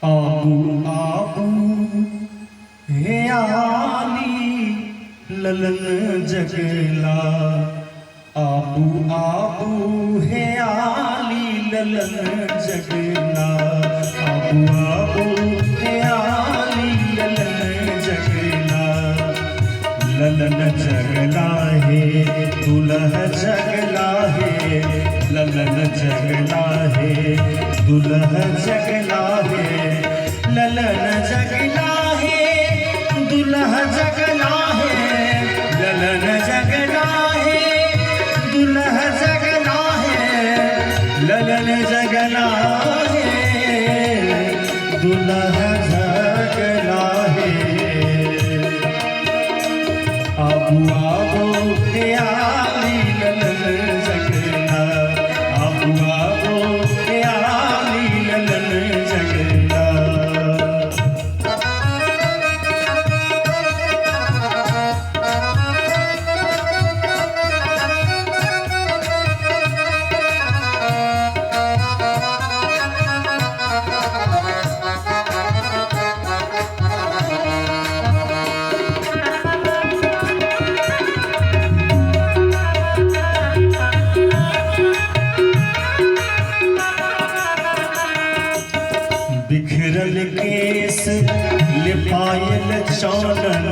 आबू आबू हे आली ललन जगला। आबू आबू हे आली ललन जगला। आबू आबू हे आली ललन जगला। ललन जगला है दुल्हा जगला है। ललन जगला है दुल्हा जगला है। ललन जगला है दुल्हा जगला है। ललन जगला है दुल्हा जगला है। ललन जगला है दुल्हा जगला है। आबू आबू हे आली ललन जगला। आबू आबू हे आली ललन जगला। बिखरल केस लिपायल चानन।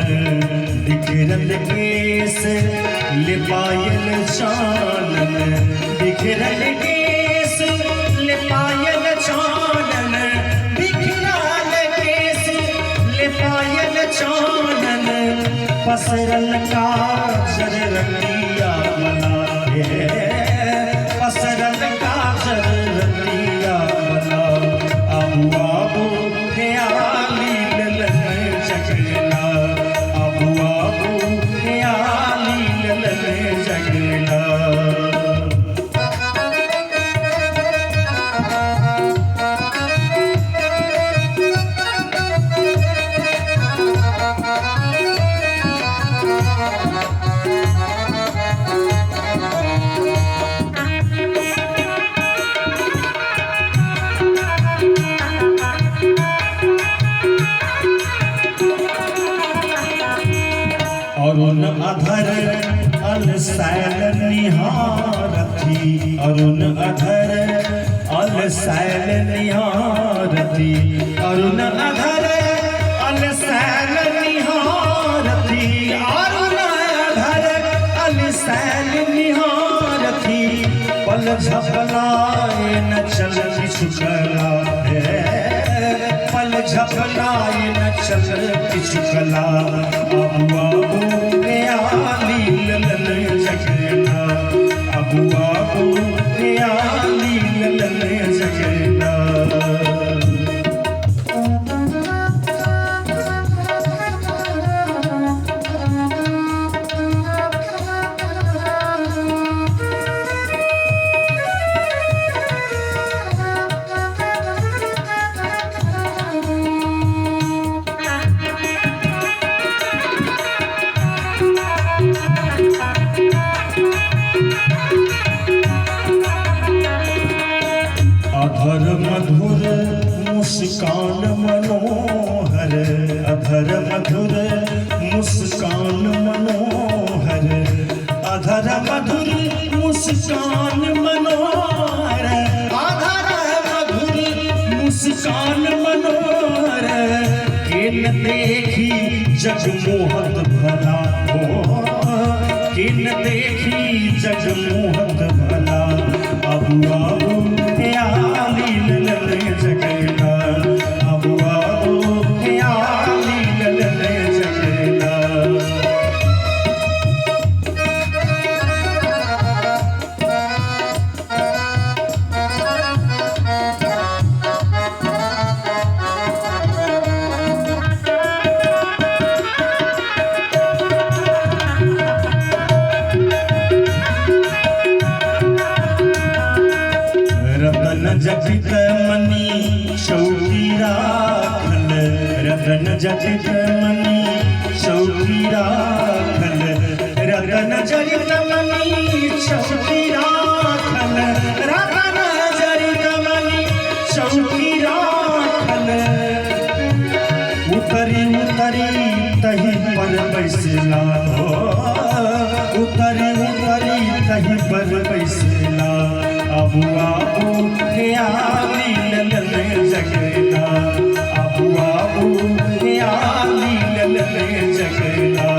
बिखरल केस लिपायल चानन। बिखरल केस लिपायल चानन। बिखरल केस लिपायल चानन। पसरल काजर रतिया बना है। पसरल काजर रतिया बना। आबू आबू हे आली ललन जगला। आबू आबू हे आली ललन जगला। अरुण अधर अलसैल निहारती। अरुण अधर अलसैल निहारती। अरुण अधर अलसैल निहारती। अरुण अधर अलसैल निहारती। पल झपलाए न चल बिछुकला है। पल झपलाए न चल बिछुकला। आबू आबू हे आली ललन जगला। आबू आबू हे आली ललन जगला। अधर मधुर मुस्कान मनोहर। अधर मधुर मुस्कान मनोहर। अधर मधुर मुस्कान मनोहर। अधर मधुर मुस्कान मनोहर। किन देखी जगमोहत भला हो। किन देखी जगमोहत भला। आबू आबू हे आली ललन जगला। आबू आबू हे आली ललन जगला। रतन जटित मनी शौकी राखल। रतन जटित मनी शौकी राखल। रतन जटित मनी शौकी राखल। रतन जटित मनी शौकी राखल। कहीं पर बैसला अबू आबू हे आली ललन जगला अबू आबू हे आली ललन जगला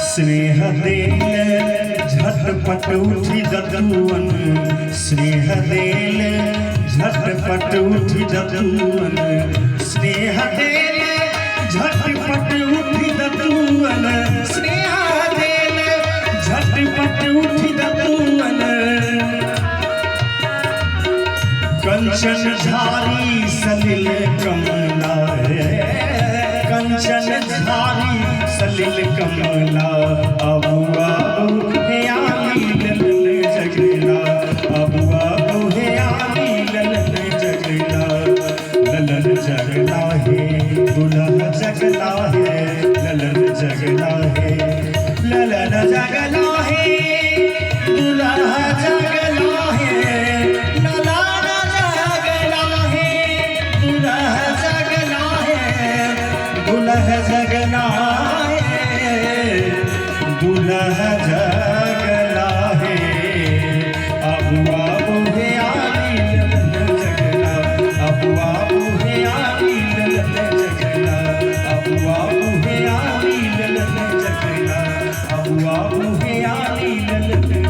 स्नेह देल झटपट उठी ददुअन स्नेह देल झटपट उठी ददुअन स्नेह देल झटपट उठी ददुअन स्नेह देल झटपट उठी ददुअन कंचन झारी सलिल कमला कंचन झारी सलिल कमला अबू आबू हे आली ललन जगला अबू आबू हे आली ललन जगला ललन जगला है दुल्हा जगला है ललन जगला है ललन जगला है दुल्हा जगला है ललन जगला है दुल्हा जगला है दुल्हा जगला दुल्हा जगला है अबू आबू हे आली ललन जगला अबू आबू हे आली ललन जगला अबू आबू हे आली ललन जगला अबू आबू हे आली ललन